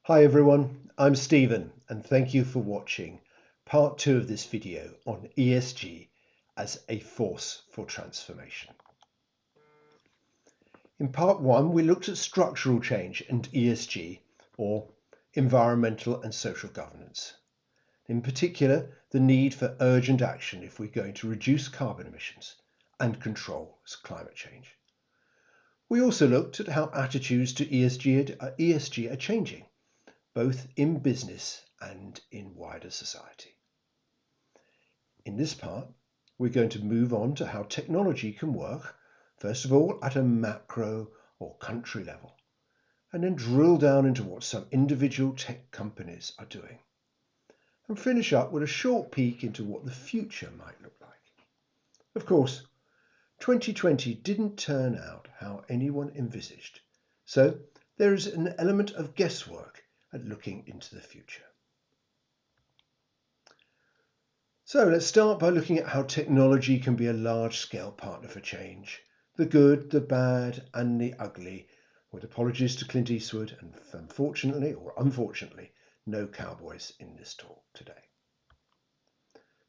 Hi everyone, I'm Stephen and thank you for watching part 2 of this video on ESG as a force for transformation. In part 1 we looked at structural change and ESG, or environmental and social governance. In particular, the need for urgent action if we're going to reduce carbon emissions and control climate change. We also looked at how attitudes to ESG are changing, both in business and in wider society. In this part, we're going to move on to how technology can work, first of all at a macro or country level, and then drill down into what some individual tech companies are doing, and finish up with a short peek into what the future might look like. Of course, 2020 didn't turn out how anyone envisaged, so there is an element of guesswork at looking into the future. So let's start by looking at how technology can be a large-scale partner for change. The good, the bad and the ugly, with apologies to Clint Eastwood and unfortunately or unfortunately no cowboys in this talk today.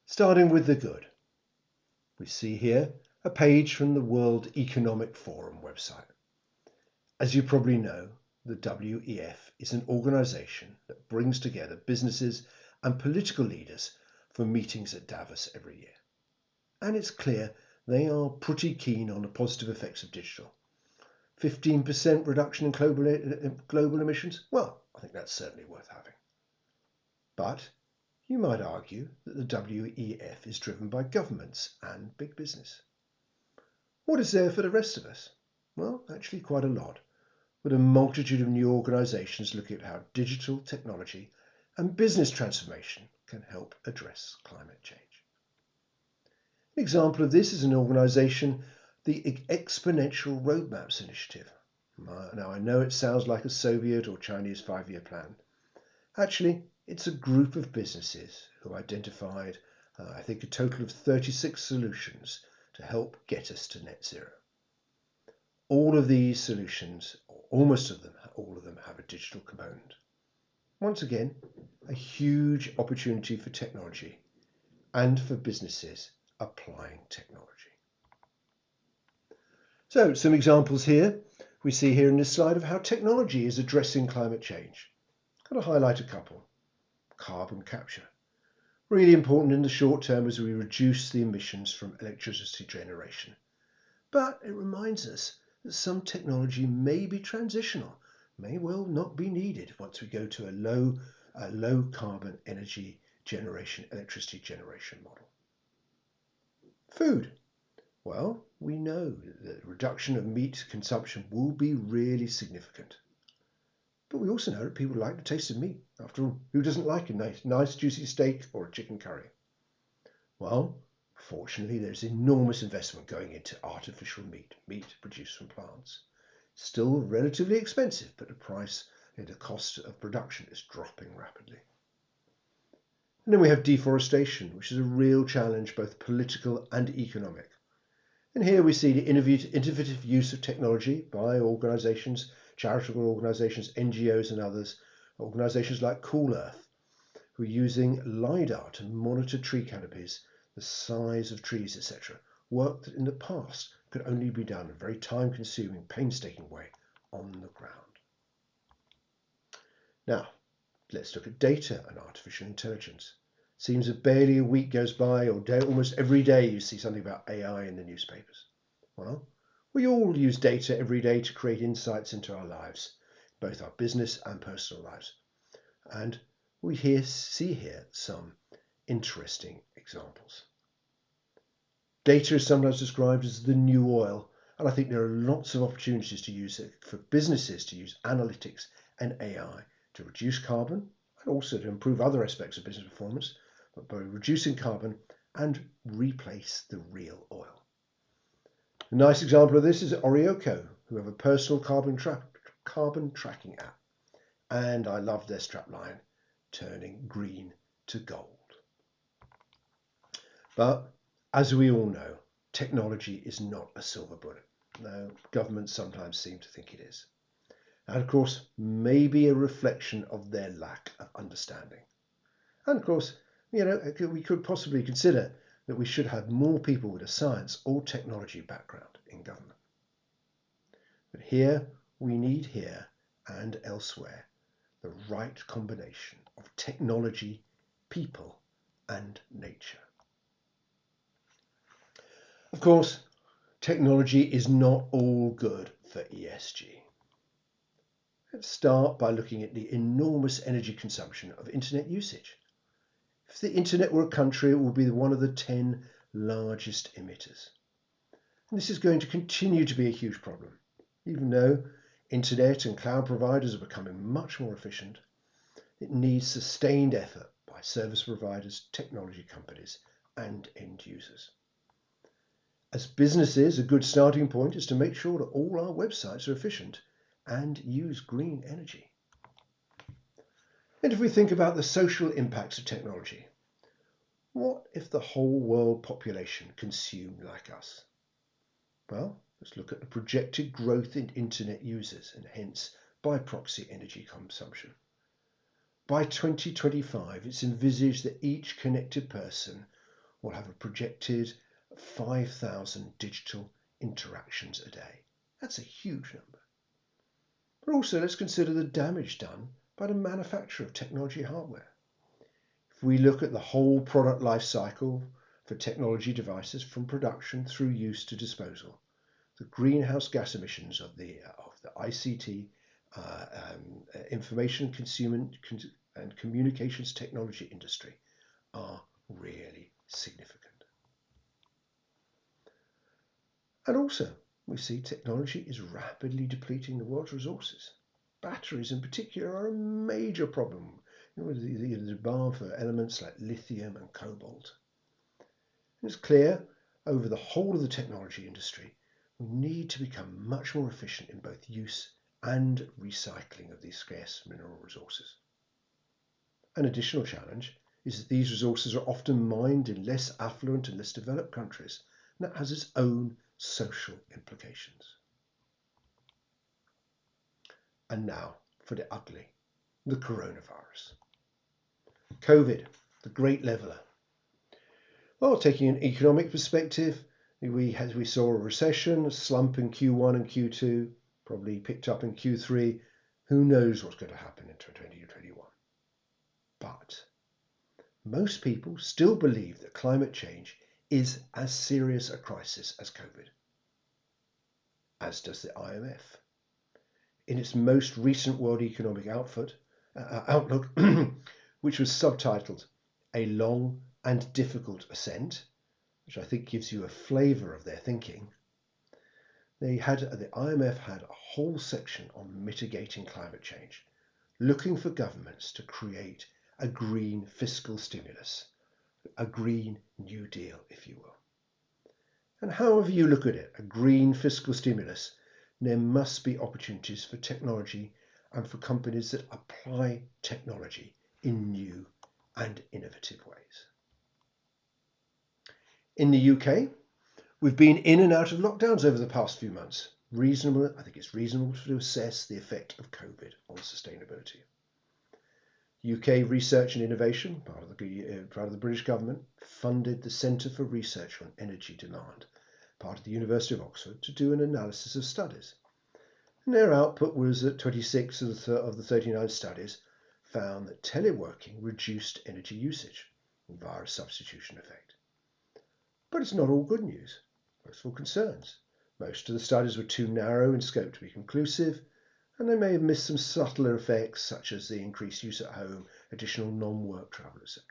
Starting with the good. We see here a page from the World Economic Forum website. As you probably know, the WEF is an organisation that brings together businesses and political leaders for meetings at Davos every year. And it's clear they are pretty keen on the positive effects of digital. 15% reduction in global emissions? Well, I think that's certainly worth having. But you might argue that the WEF is driven by governments and big business. What is there for the rest of us? Well, actually quite a lot, with a multitude of new organisations looking at how digital technology and business transformation can help address climate change. An example of this is an organisation, the Exponential Roadmaps Initiative. Now I know it sounds like a Soviet or Chinese 5-year plan. Actually, it's a group of businesses who identified, I think, a total of 36 solutions to help get us to net zero. All of these solutions, or almost all of them have a digital component. Once again, a huge opportunity for technology and for businesses applying technology. So some examples here. We see here in this slide of how technology is addressing climate change. Got to highlight a couple. Carbon capture. Really important in the short term as we reduce the emissions from electricity generation. But it reminds us that some technology may be transitional, may well not be needed once we go to a low carbon energy generation, electricity generation model. Food. Well, we know that the reduction of meat consumption will be really significant. But we also know that people like the taste of meat. After all, who doesn't like a nice juicy steak or a chicken curry? Well, fortunately, there's enormous investment going into artificial meat produced from plants. Still relatively expensive, but the cost of production is dropping rapidly. And then we have deforestation, which is a real challenge, both political and economic. And here we see the innovative use of technology by organisations, charitable organisations, NGOs and others, organisations like Cool Earth, who are using LiDAR to monitor tree canopies, the size of trees, etc. Work that in the past could only be done in a very time-consuming, painstaking way on the ground. Now, let's look at data and artificial intelligence. Seems that barely a week goes by, or almost every day you see something about AI in the newspapers. Well, we all use data every day to create insights into our lives, both our business and personal lives. And we see here some interesting examples. Data is sometimes described as the new oil, and I think there are lots of opportunities to use it for businesses to use analytics and AI to reduce carbon and also to improve other aspects of business performance, but by reducing carbon and replace the real oil. A nice example of this is Orioko, who have a personal carbon tracking app. And I love their strapline, turning green to gold. But as we all know, technology is not a silver bullet. No, governments sometimes seem to think it is. And of course, maybe a reflection of their lack of understanding. And of course, we could possibly consider that we should have more people with a science or technology background in government. But here and elsewhere, the right combination of technology, people, and nature. Of course, technology is not all good for ESG. Let's start by looking at the enormous energy consumption of internet usage. If the internet were a country, it would be one of the 10 largest emitters. And this is going to continue to be a huge problem. Even though internet and cloud providers are becoming much more efficient, it needs sustained effort by service providers, technology companies, and end users. As businesses, a good starting point is to make sure that all our websites are efficient and use green energy. And if we think about the social impacts of technology, what if the whole world population consumed like us? Well, let's look at the projected growth in internet users and hence by proxy energy consumption. By 2025, it's envisaged that each connected person will have a projected 5,000 digital interactions a day. That's a huge number. But also let's consider the damage done by the manufacture of technology hardware. If we look at the whole product life cycle for technology devices from production through use to disposal, the greenhouse gas emissions of the ICT, information consumer and communications technology industry are really significant. And also, we see technology is rapidly depleting the world's resources. Batteries in particular are a major problem, with the demand for elements like lithium and cobalt. And it's clear over the whole of the technology industry, we need to become much more efficient in both use and recycling of these scarce mineral resources. An additional challenge is that these resources are often mined in less affluent and less developed countries, and that has its own social implications. And now for the ugly, the coronavirus. COVID, the great leveler. Well, taking an economic perspective, we saw a recession, a slump in Q1 and Q2, probably picked up in Q3. Who knows what's going to happen in 2021? But most people still believe that climate change is as serious a crisis as COVID, as does the IMF. In its most recent World Economic Outlook, which was subtitled A Long and Difficult Ascent, which I think gives you a flavour of their thinking, the IMF had a whole section on mitigating climate change, looking for governments to create a green fiscal stimulus, a green New Deal, if you will. And however you look at it, a green fiscal stimulus, there must be opportunities for technology and for companies that apply technology in new and innovative ways. In the UK, we've been in and out of lockdowns over the past few months. I think it's reasonable to assess the effect of COVID on sustainability. UK Research and Innovation, part of the British government, funded the Centre for Research on Energy Demand, part of the University of Oxford, to do an analysis of studies. And their output was that 26 of the 39 studies found that teleworking reduced energy usage via a substitution effect. But it's not all good news. Most of all concerns. Most of the studies were too narrow in scope to be conclusive, and they may have missed some subtler effects such as the increased use at home, additional non-work travel, etc.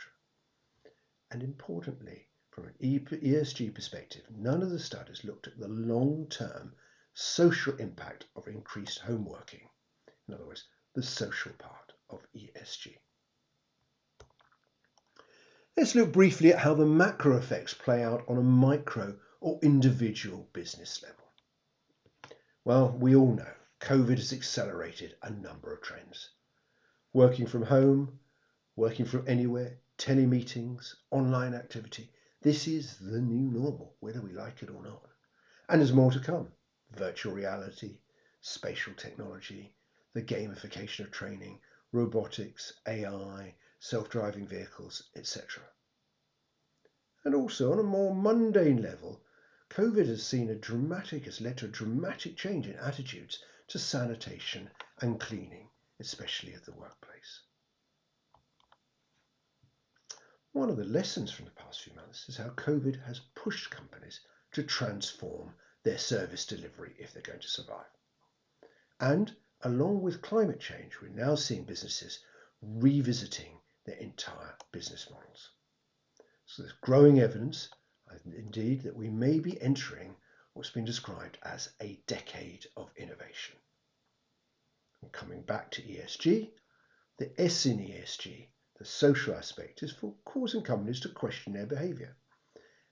And importantly, from an ESG perspective, none of the studies looked at the long-term social impact of increased home working. In other words, the social part of ESG. Let's look briefly at how the macro effects play out on a micro or individual business level. Well, we all know COVID has accelerated a number of trends. Working from home, working from anywhere, telemeetings, online activity. This is the new normal, whether we like it or not. And there's more to come. Virtual reality, spatial technology, the gamification of training, robotics, AI, self-driving vehicles, etc. And also on a more mundane level, COVID has led to a dramatic change in attitudes to sanitation and cleaning, especially at the workplace. One of the lessons from the past few months is how COVID has pushed companies to transform their service delivery if they're going to survive. And along with climate change, we're now seeing businesses revisiting their entire business models. So there's growing evidence, indeed, that we may be entering what's been described as a decade of innovation. And coming back to ESG, the S in ESG, the social aspect, is for causing companies to question their behaviour.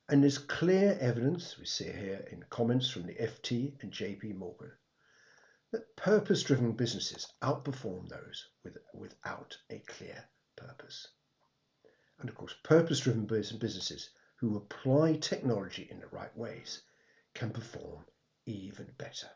And there's clear evidence, we see here in comments from the FT and JP Morgan, that purpose-driven businesses outperform those without a clear purpose. And of course, purpose-driven businesses who apply technology in the right ways can perform even better.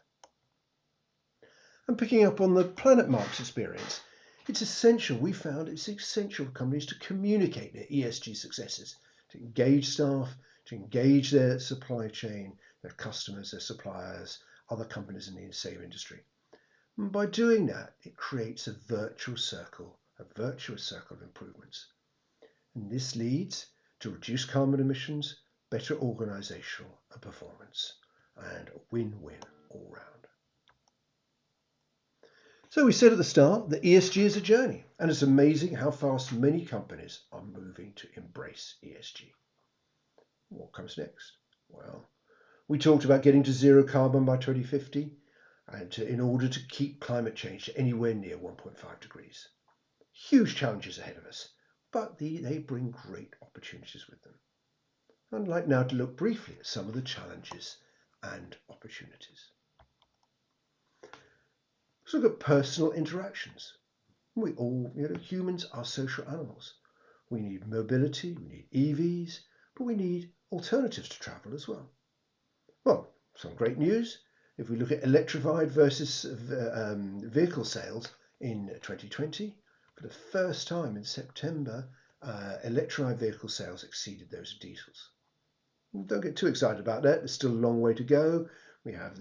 And picking up on the Planet Mark's experience, we found it's essential for companies to communicate their ESG successes, to engage staff, to engage their supply chain, their customers, their suppliers, other companies in the same industry. And by doing that, it creates a virtuous circle of improvements. And this leads to reduced carbon emissions, better organisational and performance, and a win-win all round. So we said at the start that ESG is a journey, and it's amazing how fast many companies are moving to embrace ESG. What comes next? Well, we talked about getting to zero carbon by 2050, and in order to keep climate change to anywhere near 1.5 degrees. Huge challenges ahead of us, but they bring great opportunities with them. I'd like now to look briefly at some of the challenges and opportunities. Let's look at personal interactions. We all, humans are social animals. We need mobility, we need EVs, but we need alternatives to travel as well. Well, some great news. If we look at electrified versus vehicle sales in 2020, for the first time in September, electrified vehicle sales exceeded those of diesels. Don't get too excited about that. There's still a long way to go. We have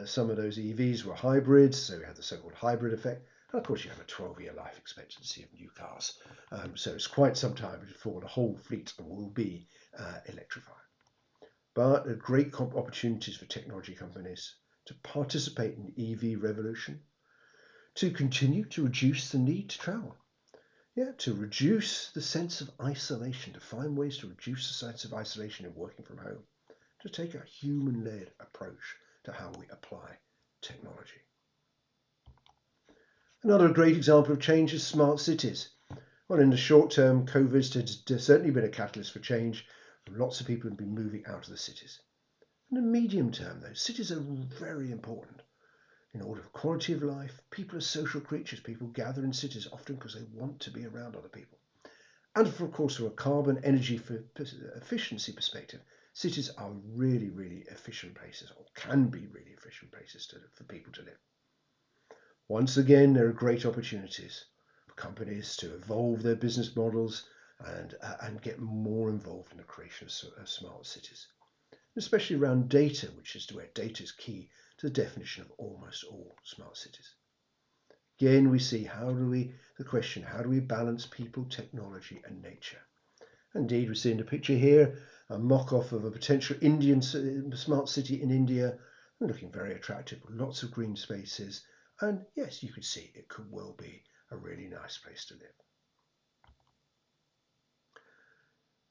some of those EVs were hybrids, so we have the so-called hybrid effect. And of course, you have a 12-year life expectancy of new cars. So it's quite some time before the whole fleet will be electrified. But great opportunities for technology companies to participate in the EV revolution, to continue to reduce the need to travel. To reduce the sense of isolation, to find ways to reduce the sense of isolation in working from home, to take a human-led approach to how we apply technology. Another great example of change is smart cities. Well, in the short term, COVID has certainly been a catalyst for change. Lots of people have been moving out of the cities. In the medium term, though, cities are very important. In order of quality of life, people are social creatures. People gather in cities often because they want to be around other people. And of course, from a carbon energy efficiency perspective, cities are really, really efficient places, or can be really efficient places for people to live. Once again, there are great opportunities for companies to evolve their business models and get more involved in the creation of smart cities, especially around data, which is where data is key to the definition of almost all smart cities. Again, we see the question, how do we balance people, technology and nature? Indeed, we see in the picture here a mock-off of a potential Indian smart city in India, looking very attractive, with lots of green spaces. And yes, you could see it could well be a really nice place to live.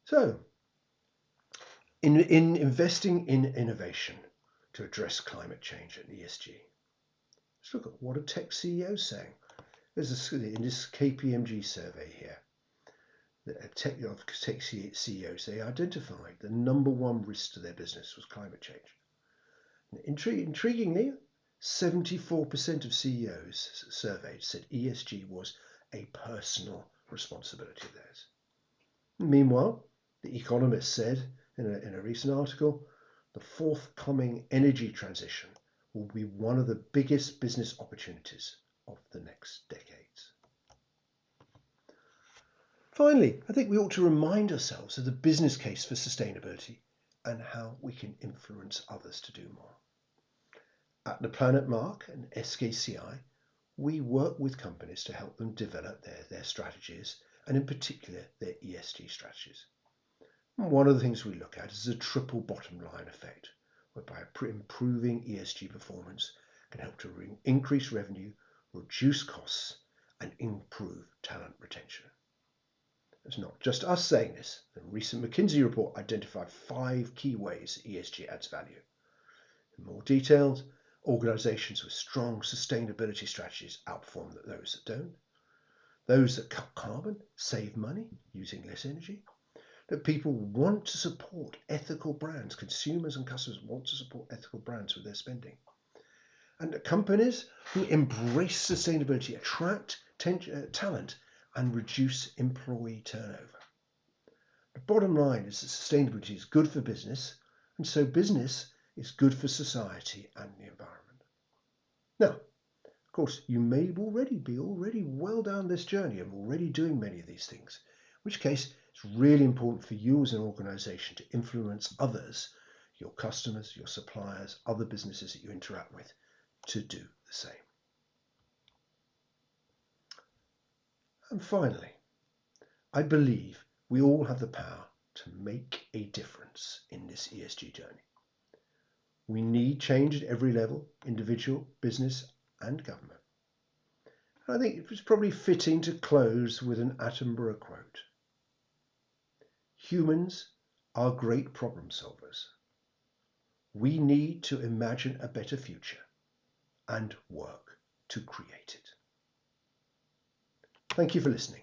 So, in investing in innovation to address climate change and ESG, let's look at what are tech CEOs saying. In this KPMG survey here, tech CEOs, they identified the number one risk to their business was climate change. Intriguingly, 74% of CEOs surveyed said ESG was a personal responsibility of theirs. Meanwhile, The Economist said in a recent article, the forthcoming energy transition will be one of the biggest business opportunities of the next decades. Finally, I think we ought to remind ourselves of the business case for sustainability and how we can influence others to do more. At the Planet Mark and SKCI, we work with companies to help them develop their strategies, and in particular their ESG strategies. And one of the things we look at is a triple bottom line effect, whereby improving ESG performance can help to increase revenue, reduce costs, and improve talent retention. It's not just us saying this. The recent McKinsey report identified 5 key ways ESG adds value. In more details, organizations with strong sustainability strategies outperform those that don't. Those that cut carbon save money using less energy. That people want to support ethical brands. Consumers and customers want to support ethical brands with their spending. And that companies who embrace sustainability attract talent and reduce employee turnover. The bottom line is that sustainability is good for business, and so business is good for society and the environment. Now, of course, you may be already well down this journey and already doing many of these things, in which case it's really important for you as an organization to influence others, your customers, your suppliers, other businesses that you interact with, to do the same. And finally, I believe we all have the power to make a difference in this ESG journey. We need change at every level, individual, business, and government. I think it was probably fitting to close with an Attenborough quote. Humans are great problem solvers. We need to imagine a better future and work to create it. Thank you for listening.